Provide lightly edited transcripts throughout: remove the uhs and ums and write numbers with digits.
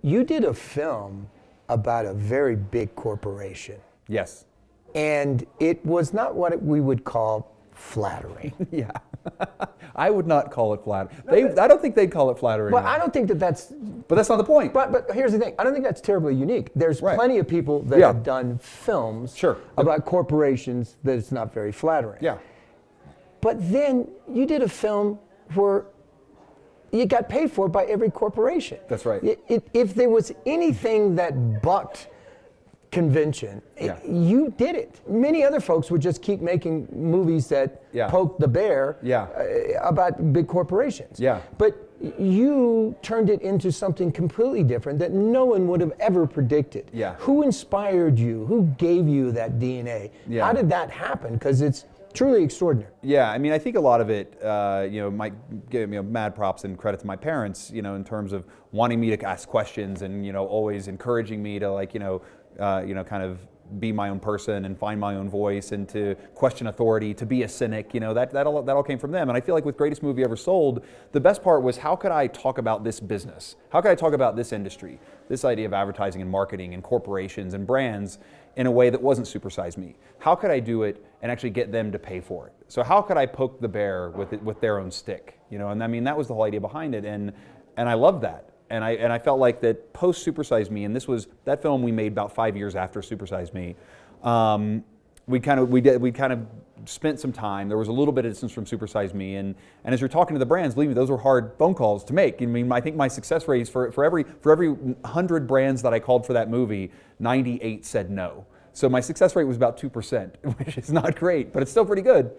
you did a film about a very big corporation. Yes. And it was not what we would call flattering. Yeah. I would not call it flattering. I don't think they'd call it flattering. But I don't think that's... But that's not the point. But here's the thing. I don't think that's terribly unique. There's Right. plenty of people that have done films Sure. about corporations that it's not very flattering. Yeah. But then you did a film where you got paid for by every corporation. That's right. If there was anything that bucked convention, you did it. Many other folks would just keep making movies that poke the bear about big corporations. Yeah. But you turned it into something completely different that no one would have ever predicted. Yeah. Who inspired you? Who gave you that DNA? Yeah. How did that happen? Because it's truly extraordinary. Yeah, I mean, I think a lot of it, might give me mad props and credit to my parents, in terms of wanting me to ask questions and, always encouraging me to kind of be my own person and find my own voice and to question authority, to be a cynic, that all came from them. And I feel like with Greatest Movie Ever Sold, the best part was how could I talk about this business? How could I talk about this industry? This idea of advertising and marketing and corporations and brands in a way that wasn't Super Size Me? How could I do it and actually get them to pay for it? So how could I poke the bear with their own stick? And I mean, that was the whole idea behind it. And I loved that. And I felt like that post Super Size Me, and this was that film we made about 5 years after Super Size Me. We kind of spent some time. There was a little bit of distance from Super Size Me, and as you're talking to the brands, believe me, those were hard phone calls to make. I mean, I think my success rates for every 100 brands that I called for that movie, 98 said no. So my success rate was about 2%, which is not great, but it's still pretty good.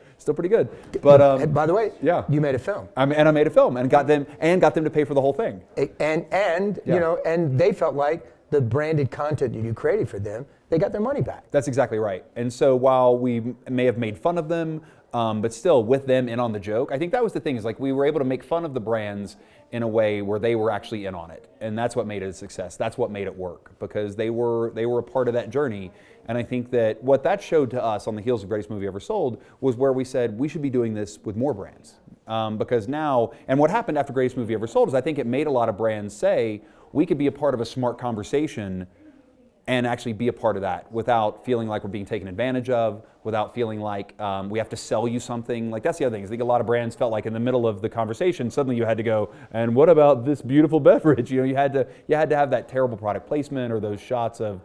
But by the way, you made a film. I made a film and got them to pay for the whole thing. And they felt like the branded content that you created for them, they got their money back. That's exactly right. And so while we may have made fun of them, but still with them in on the joke, I think that was the thing, is like we were able to make fun of the brands in a way where they were actually in on it. And that's what made it a success. That's what made it work, because they were a part of that journey. And I think that what that showed to us on the heels of Greatest Movie Ever Sold was where we said we should be doing this with more brands. Because now, and what happened after Greatest Movie Ever Sold is I think it made a lot of brands say we could be a part of a smart conversation and actually be a part of that without feeling like we're being taken advantage of, without feeling like we have to sell you something. Like, that's the other thing. I think a lot of brands felt like in the middle of the conversation, suddenly you had to go, and what about this beautiful beverage? You had to have that terrible product placement or those shots of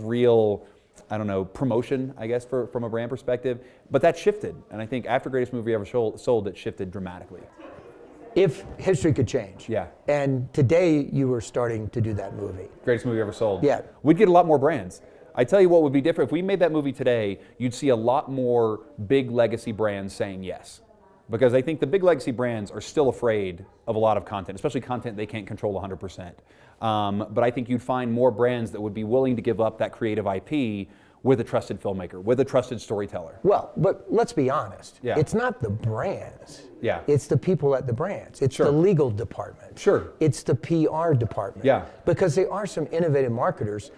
real, promotion, I guess, from a brand perspective. But that shifted. And I think after Greatest Movie Ever Sold, it shifted dramatically. If history could change. Yeah. And today you were starting to do that movie. Greatest Movie Ever Sold. Yeah. We'd get a lot more brands. I tell you what would be different. If we made that movie today, you'd see a lot more big legacy brands saying yes. Because I think the big legacy brands are still afraid of a lot of content, especially content they can't control 100%. But I think you'd find more brands that would be willing to give up that creative IP with a trusted filmmaker, with a trusted storyteller. Well, but let's be honest. Yeah. It's not the brands. Yeah. It's the people at the brands. It's the legal department. Sure. It's the PR department. Yeah. Because there are some innovative marketers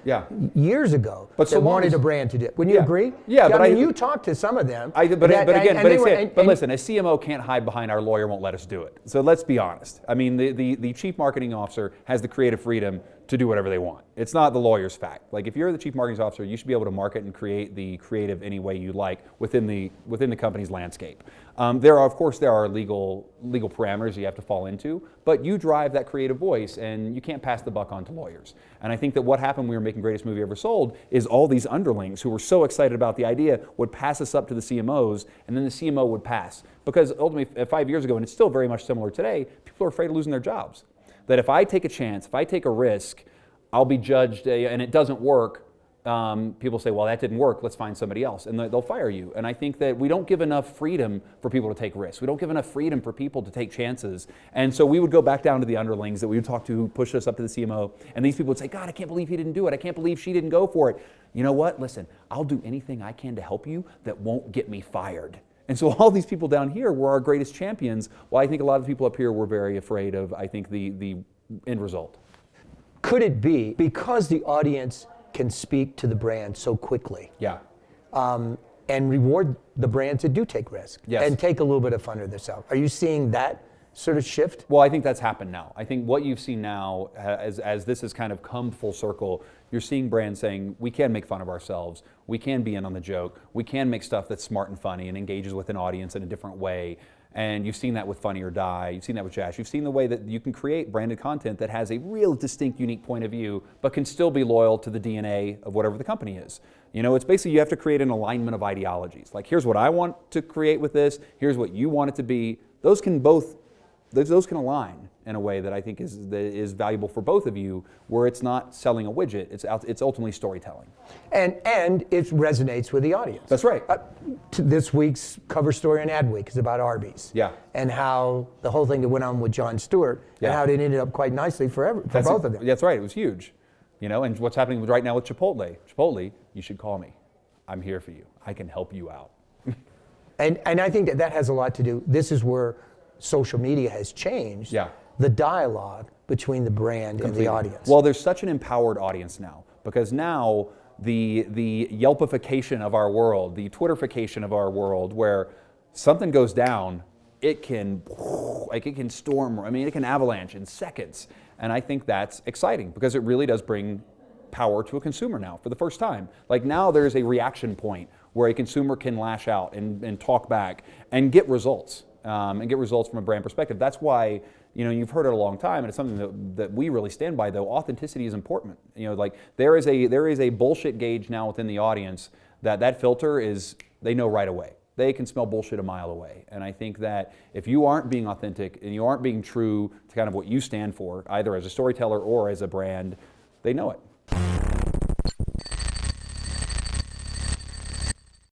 years ago but that wanted a brand to do it. Wouldn't you agree? Yeah, but I mean, you talked to some of them. But listen, a CMO can't hide behind our lawyer won't let us do it. So let's be honest. I mean, the chief marketing officer has the creative freedom to do whatever they want. It's not the lawyer's fact. Like, if you're the chief marketing officer, you should be able to market and create the creative any way you like within the company's landscape. There are legal parameters you have to fall into, but you drive that creative voice, and you can't pass the buck on to lawyers. And I think that what happened when we were making Greatest Movie Ever Sold is all these underlings who were so excited about the idea would pass us up to the CMOs, and then the CMO would pass. Because ultimately, 5 years ago, and it's still very much similar today, people are afraid of losing their jobs. That if I take a chance, if I take a risk, I'll be judged, and it doesn't work. People say, well, that didn't work, let's find somebody else, and they'll fire you. And I think that we don't give enough freedom for people to take risks. We don't give enough freedom for people to take chances. And so we would go back down to the underlings that we would talk to who pushed us up to the CMO, and these people would say, God, I can't believe he didn't do it. I can't believe she didn't go for it. You know what? Listen, I'll do anything I can to help you that won't get me fired. And so all these people down here were our greatest champions, while I think a lot of the people up here were very afraid of, I think, the end result. Could it be because the audience can speak to the brand so quickly? Yeah. And reward the brands that do take risks. Yes. And take a little bit of fun of themselves. Are you seeing that sort of shift? Well, I think that's happened now. I think what you've seen now, as this has kind of come full circle, you're seeing brands saying, we can make fun of ourselves, we can be in on the joke, we can make stuff that's smart and funny and engages with an audience in a different way. And you've seen that with Funny or Die, you've seen that with JASH, you've seen the way that you can create branded content that has a real distinct, unique point of view, but can still be loyal to the DNA of whatever the company is. You know, it's basically you have to create an alignment of ideologies. Like, here's what I want to create with this, here's what you want it to be. Those can align in a way that I think is valuable for both of you, where it's not selling a widget, it's ultimately storytelling. And it resonates with the audience. That's right. This week's cover story on Adweek is about Arby's. Yeah. And how the whole thing that went on with Jon Stewart, and how it ended up quite nicely for both of them. That's right, it was huge. You know, and what's happening right now with Chipotle. Chipotle, you should call me. I'm here for you. I can help you out. and I think that has a lot to do, this is where social media has changed the dialogue between the brand and the audience. Well, there's such an empowered audience now, because now the Yelpification of our world, the Twitterification of our world, where something goes down, it can storm, it can avalanche in seconds. And I think that's exciting, because it really does bring power to a consumer now for the first time. Like, now there's a reaction point where a consumer can lash out and talk back and get results. And get results from a brand perspective. That's why, you know, you've heard it a long time, and it's something that we really stand by, though. Authenticity is important. You know, like, there is a bullshit gauge now within the audience that filter is, they know right away. They can smell bullshit a mile away. And I think that if you aren't being authentic and you aren't being true to kind of what you stand for, either as a storyteller or as a brand, they know it.